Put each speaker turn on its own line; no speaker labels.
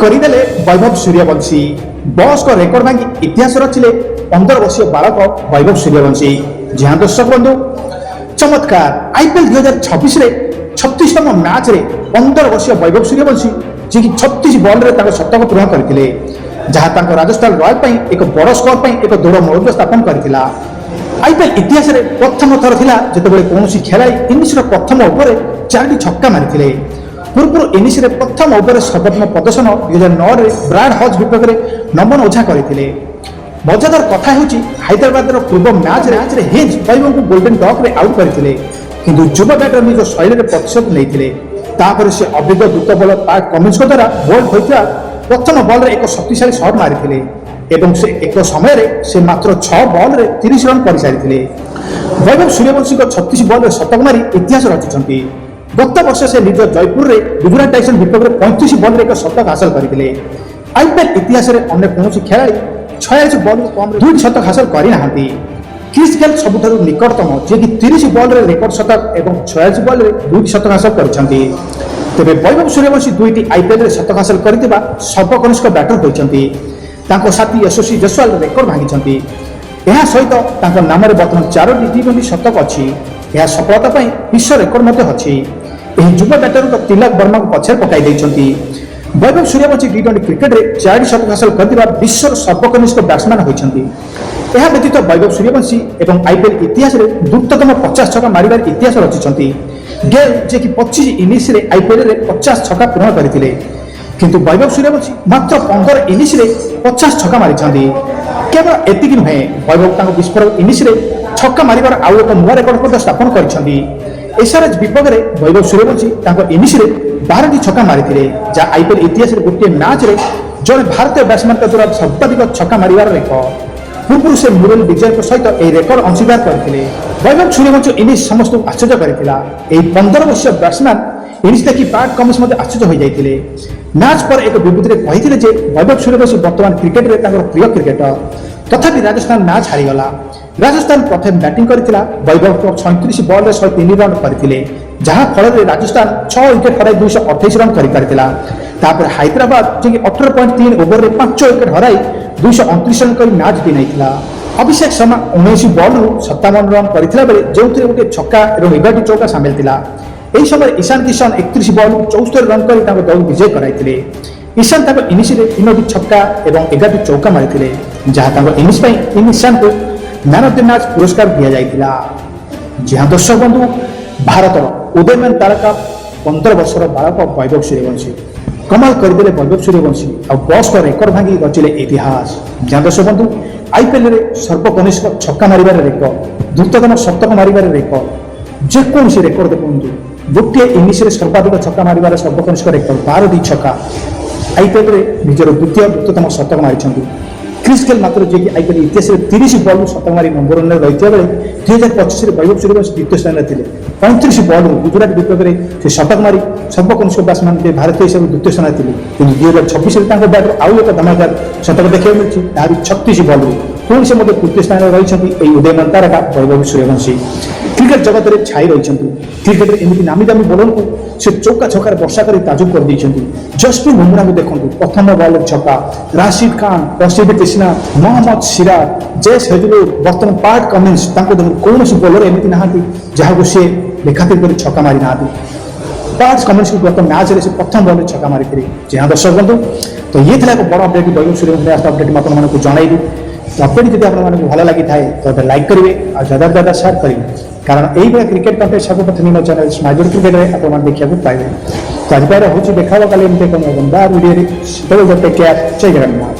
କରିଦେଲେ ବୈଭବ ସୂର୍ଯ୍ୟବଂଶୀ। ବୟସ୍କ ରେକର୍ଡ ଭାଙ୍ଗି ଇତିହାସ ରଚିଲେ 15 ବର୍ଷୀୟ ବାଳକ ବୈଭବ ସୂର୍ଯ୍ୟବଂଶୀ। ଯାହା ଦର୍ଶକ ବନ୍ଧୁ ଚମତ୍କାର ଆଇପିଏଲ୍ 2026ରେ 36ତମ ମ୍ୟାଚ୍ରେ 15 ବର୍ଷୀୟ ବୈଭବ ସୂର୍ଯ୍ୟବଂଶୀ ଯିଏକି 36 ବଲ୍ରେ ତାଙ୍କ ଶତକ ପୂରଣ କରିଥିଲେ, ଯାହା ତାଙ୍କ ରାଜସ୍ଥାନ ରୟାଲ ପାଇଁ ଏକ ବଡ଼ ସ୍କୋର ପାଇଁ ଏକ ଦୃଢ଼ ମୌଳିକ ସ୍ଥାପନ କରିଥିଲା। ଆଇପିଏଲ୍ ଇତିହାସରେ ପ୍ରଥମ ଥର ଥିଲା ଯେତେବେଳେ କୌଣସି ଖେଳାଳି ଇନିଂସର ପ୍ରଥମ ଓଭରରେ 4ଟି ଛକା ମାରିଥିଲେ। ପୂର୍ବରୁ ଇନିଂସରେ ପ୍ରଥମ ଓଭରରେ ସର୍ବୋତ୍ତମ ପ୍ରଦର୍ଶନ 2009ରେ ବ୍ରାଡ୍ ହଜ୍ ବିପକ୍ଷରେ ନମନ ଓଝା କରିଥିଲେ। ମଜାଦାର କଥା ହେଉଛି ହାଇଦ୍ରାବାଦର ପୂର୍ବ ମ୍ୟାଚ୍ରେ ହେଜ୍ ବୈଭବଙ୍କୁ ଗୋଲ୍ଡେନ୍ ଡକ୍ରେ ଆଉଟ୍ କରିଥିଲେ, କିନ୍ତୁ ଯୁବ ବ୍ୟାଟର ନିଜ ଶୈଳୀରେ ପ୍ରତିଶୋଧ ନେଇଥିଲେ। ତାପରେ ସେ ଅଭିଜ୍ଞ ଦ୍ରୁତ ବୋଲର ପାଟ୍ କମିନ୍ସଙ୍କ ଦ୍ୱାରା ବୋଲ୍ଡ ହୋଇଥିବା ପ୍ରଥମ ବଲ୍ରେ ଏକ ଶକ୍ତିଶାଳୀ ସଟ୍ ମାରିଥିଲେ ଏବଂ ସେ ଏକ ସମୟରେ ସେ ମାତ୍ର 6 ବଲ୍ରେ 30 ରନ୍ କରିସାରିଥିଲେ। ବୈଭବ ସୂର୍ଯ୍ୟବଂଶୀଙ୍କ 36 ବଲ୍ରେ ଶତକ ମାରି ଇତିହାସ ରଚିଛନ୍ତି। ଗତ ବର୍ଷ ସେ ନିଜ ଜୟପୁରରେ ଗୁଜରାଟ ଟାଇସନ୍ ବିପକ୍ଷରେ 35 ବଲ୍ରେ ଏକ ଶତକ ହାସଲ କରିଥିଲେ। ଆଇପିଏଲ୍ ଇତିହାସରେ ଅନ୍ୟ କୌଣସି ଖେଳାଳି 46 ବଲ୍ରୁ କମ୍ରେ 2ଟି ଶତକ ହାସଲ କରିନାହାନ୍ତି। କ୍ରିସ୍ ଗେଲ୍ ସବୁଠାରୁ ନିକଟତମ ଯିଏକି 30 ବଲ୍ରେ ରେକର୍ଡ ଶତକ ଏବଂ 46 ବଲ୍ରେ 2ଟି ଶତକ ହାସଲ କରିଛନ୍ତି। ତେବେ ବୈଭବ ସୂର୍ଯ୍ୟବଂଶୀ 2ଟି ଆଇପିଏଲ୍ରେ ଶତକ ହାସଲ କରିଥିବା ସର୍ବକନିଷ୍ଠ ବ୍ୟାଟର ହୋଇଛନ୍ତି। ତାଙ୍କ ସାଥୀ ୟଶସ୍ୱୀ ଜୟସ୍ୱାଲ ରେକର୍ଡ ଭାଙ୍ଗିଛନ୍ତି। ଏହା ସହିତ ତାଙ୍କ ନାମରେ ବର୍ତ୍ତମାନ 4ଟି ଟି20 ଶତକ ଅଛି। ଏହା ସଫଳତା ପାଇଁ ବିଶ୍ୱ ରେକର୍ଡ ମଧ୍ୟ ଅଛି। ଏହି ଯୁବ ବ୍ୟାଟରଙ୍କ ତିଲକ ବର୍ମାଙ୍କୁ ପଛରେ ପକାଇ ଦେଇଛନ୍ତି। ବୈଭବ ସୂର୍ଯ୍ୟବଂଶୀ ଟି20 କ୍ରିକେଟରେ 4ଟି ଶତକ ହାସଲ କରିଥିବା ବିଶ୍ୱର ସର୍ବକନିଷ୍ଠ ବ୍ୟାଟ୍ସମ୍ୟାନ୍ ହୋଇଛନ୍ତି। ଏହା ବ୍ୟତୀତ ବୈଭବ ସୂର୍ଯ୍ୟବଂଶୀ ଏବଂ ଆଇପିଏଲ୍ ଇତିହାସରେ ଦ୍ରୁତତମ 50 ଛକା ମାରିବାର ଇତିହାସ ରଚିଛନ୍ତି। ଗେଲ୍ ଯିଏକି 25 ଇନିଂସରେ ଆଇପିଏଲ୍ରେ 50 ଛକା ପୂରଣ କରିଥିଲେ, କିନ୍ତୁ ବୈଭବ ସୂର୍ଯ୍ୟବଂଶୀ ମାତ୍ର 15 ଇନିଂସରେ 50 ଛକା ମାରିଛନ୍ତି। କେବଳ ଏତିକି ନୁହେଁ, ବୈଭବ ତାଙ୍କ ବିସ୍ଫୋରକ ଇନିଂସରେ ଛକା ମାରିବାର ଆଉ ଏକ ନୂଆ ରେକର୍ଡ ମଧ୍ୟ ସ୍ଥାପନ କରିଛନ୍ତି। ଏସ୍ଆର୍ଏଚ୍ ବିପକ୍ଷରେ ବୈଭବ ସୂର୍ଯ୍ୟବଂଶୀ ତାଙ୍କ ଇନିଂସରେ 12ଟି ଛକା ମାରିଥିଲେ, ଯାହା ଆଇପିଏଲ୍ ଇତିହାସରେ ଗୋଟିଏ ମ୍ୟାଚ୍ରେ ଜଣେ ଭାରତୀୟ ବ୍ୟାଟ୍ସମ୍ୟାନଙ୍କ ଦ୍ୱାରା ସର୍ବାଧିକ ଛକା ମାରିବାର ରେକର୍ଡ। ପୂର୍ବରୁ ସେ ମୁରଲୀ ବିଜୟଙ୍କ ସହିତ ଏହି ରେକର୍ଡ ଅଂଶୀଦାର କରିଥିଲେ। ବୈଭବ ସୂର୍ଯ୍ୟବଂଶୀ ଇନିଂସ ସମସ୍ତଙ୍କୁ ଆଶ୍ଚର୍ଯ୍ୟ କରିଥିଲା। ଏହି 15 ବର୍ଷୀୟ ବ୍ୟାଟ୍ସମ୍ୟାନ୍ ଇନିଂସ ଦେଖି ପାଟ୍ କମିନ୍ସ ମଧ୍ୟ ଆଶ୍ଚର୍ଯ୍ୟ ହୋଇଯାଇଥିଲେ। ମ୍ୟାଚ୍ ପରେ ଏକ ବିବୃତ୍ତିରେ କହିଥିଲେ ଯେ ବୈଭବ ସୂର୍ଯ୍ୟବଂଶୀ ବର୍ତ୍ତମାନ କ୍ରିକେଟରେ ତାଙ୍କର ପ୍ରିୟ କ୍ରିକେଟର। ତଥାପି ରାଜସ୍ଥାନ ମ୍ୟାଚ୍ ହାରିଗଲା। ରାଜସ୍ଥାନ ପ୍ରଥମେ ବ୍ୟାଟିଂ କରିଥିଲା। ବୈଭବ 37 ବଲ୍ରେ 103 ରନ୍ କରିଥିଲେ, ଯାହା ଫଳରେ ରାଜସ୍ଥାନ 6 ୱିକେଟ୍ ହରାଇ 228 ରନ୍ କରିପାରିଥିଲା। ତାପରେ ହାଇଦ୍ରାବାଦ ଯିଏକି 18.3 ଓଭରରେ 5 ୱିକେଟ୍ ହରାଇ 229 ରନ୍ କରି ମ୍ୟାଚ୍ ଜିତାଇଥିଲା। ଅଭିଷେକ ଶର୍ମା 19 ବଲ୍ରୁ 57 ରନ୍ କରିଥିଲା ବେଳେ ଯେଉଁଥିରେ ଗୋଟିଏ ଛକା ଏବଂ 11ଟି ଚୌକା ସାମିଲ ଥିଲା। ଏହି ସମୟରେ ଇଶାନ କିଶନ 31 ବଲ୍ରୁ 74 ରନ୍ କରି ତାଙ୍କ ଦଳକୁ ବିଜୟ କରାଇଥିଲେ। ଇଶାନ ତାଙ୍କ ଇନିଂସରେ 3ଟି ଛକା ଏବଂ 11ଟି ଚୌକା ମାରିଥିଲେ, ଯାହା ତାଙ୍କ ଇନିଂସ ପାଇଁ ଇଶାନଙ୍କୁ ମ୍ୟାନ୍ ଅଫ୍ ଦି ମ୍ୟାଚ୍ ପୁରସ୍କାର ଦିଆଯାଇଥିଲା। ଯାହା ଦର୍ଶକ ବନ୍ଧୁ ଭାରତର ଉଦୀୟମାନ ତାରକା 15 ବର୍ଷର ବାଳକ ବୈଭବ ସୂର୍ଯ୍ୟବଂଶୀ କମାଲ କରିଦେଲେ। ବୈଭବ ସୂର୍ଯ୍ୟବଂଶୀ ଆଉ ବସ୍କ ରେକର୍ଡ ଭାଙ୍ଗି ରଚିଲେ ଇତିହାସ। ଯାହା ଦର୍ଶକ ବନ୍ଧୁ ଆଇପିଏଲ୍ରେ ସର୍ବକନିଷ୍ଠ ଛକା ମାରିବାର ରେକର୍ଡ, ଦ୍ରୁତତମ ଶତକ ମାରିବାର ରେକର୍ଡ, ଯେକୌଣସି ରେକର୍ଡ ଦେଖନ୍ତୁ। ଗୋଟିଏ ଇନିଂସରେ ସର୍ବାଧିକ ଛକା ମାରିବାର ସର୍ବକନିଷ୍ଠ ରେକର୍ଡ 12ଟି ଛକା। ଆଇପିଏଲ୍ରେ ନିଜର ଦ୍ରୁତତମ ଶତକ ମାରିଛନ୍ତି। କ୍ରିସ୍ ଗେଲ୍ ମାତ୍ର ଯିଏକି ଆଇପିଏଲ୍ ଇତିହାସରେ 30 ବଲ୍ରୁ ଶତକ ମାରି ନମ୍ବର 1ରେ ରହିଥିବା ବେଳେ 2025ରେ ବୈଭବ ସୂର୍ଯ୍ୟବଂଶୀ ଦ୍ୱିତୀୟ ସ୍ଥାନରେ ଥିଲେ। 35 ବଲ୍ରୁ ଗୁଜରାଟ ବିପକ୍ଷରେ ସେ ଶତକ ମାରି ସର୍ବକନିଷ୍ଠ ବ୍ୟାଟ୍ସମ୍ୟାନ୍ ଭାରତୀୟ ହିସାବରେ ଦ୍ୱିତୀୟ ସ୍ଥାନରେ ଥିଲେ, କିନ୍ତୁ 2026ରେ ତାଙ୍କ ବ୍ୟାଟ୍ରୁ ଆଉ ଏକ ଧମାକାଦାର ଶତକ ଦେଖିବାକୁ ମିଳିଛି, ତାହା 36 ବଲ୍ରୁ। ପୁଣି ସେ ମଧ୍ୟ ତୃତୀୟ ସ୍ଥାନରେ ରହିଛନ୍ତି ଏହି ଉଦୀୟମାନ ତାରକା ବୈଭବ ସୂର୍ଯ୍ୟବଂଶୀ। କ୍ରିକେଟ ଜଗତରେ ଛାଇ ରହିଛନ୍ତି। କ୍ରିକେଟରେ ଏମିତି ନାମୀ ଦାମୀ ବୋଲରଙ୍କୁ ସେ ଚୌକା ଛକାରେ ବର୍ଷା କରି ତାଜୁବ କରିଦେଇଛନ୍ତି। ଜସପ୍ରୀତ ବୁମରାଙ୍କୁ ଦେଖନ୍ତୁ, ପ୍ରଥମ ବଲ୍ରେ ଛକା। ରାଶିଦ୍ ଖାନ୍, ପ୍ରସିଦ୍ଧ କ୍ରିଷ୍ଣା, ମହମ୍ମଦ ସିରାଜ, ଜେସ୍ ହେଜଲଉଡ୍, ବର୍ତ୍ତମାନ ପାଟ୍ କମିନ୍ସ, ତାଙ୍କୁ ଦେଖନ୍ତୁ କୌଣସି ବୋଲର ଏମିତି ନାହାନ୍ତି ଯାହାକୁ ସେ ବେଖାତିର କରି ଛକା ମାରି ନାହାନ୍ତି। ପାଟ୍ କମିନ୍ସକୁ ଗତ ମ୍ୟାଚ୍ରେ ସେ ପ୍ରଥମ ବଲ୍ରେ ଛକା ମାରିଥିଲେ। ଯାହା ଦର୍ଶକ ବନ୍ଧୁ ତ ଇଏ ଥିଲା ଏକ ବଡ଼ ଅପଡେଟ୍। ବୈଭବ ସୂର୍ଯ୍ୟବଂଶୀ ଅପଡେଟ୍ ମୁଁ ଆପଣମାନଙ୍କୁ ଜଣାଇବି। ତ ଅପଡେଟ୍ ଯଦି ଆପଣମାନଙ୍କୁ ଭଲ ଲାଗିଥାଏ ତ ଏବେ ଲାଇକ୍ କରିବେ ଆଉ ज़्यादा ସେୟାର କରିବେ, କାରଣ এইଭଳିଆ କ୍ରିକେଟ୍ କଣ୍ଟେଣ୍ଟ ସର୍ବପ୍ରଥମେ ମୋ ଚ୍ୟାନେଲ ସ୍ମାର୍ଟ କ୍ରିକେଟରେ ଆପଣମାନେ ଦେଖିବାକୁ ପାଇବେ। ତ ଆଜି ପାଇଁ ହେଉଛି ଦେଖା ହେବ କାଲି ଏମିତି ଏକ ନୂଆ ଭିଡ଼ିଓରେ। ସେତେବେଳେ ଟେକ୍ କେୟାର। ଜୟ ଜଗନ୍ନାଥ।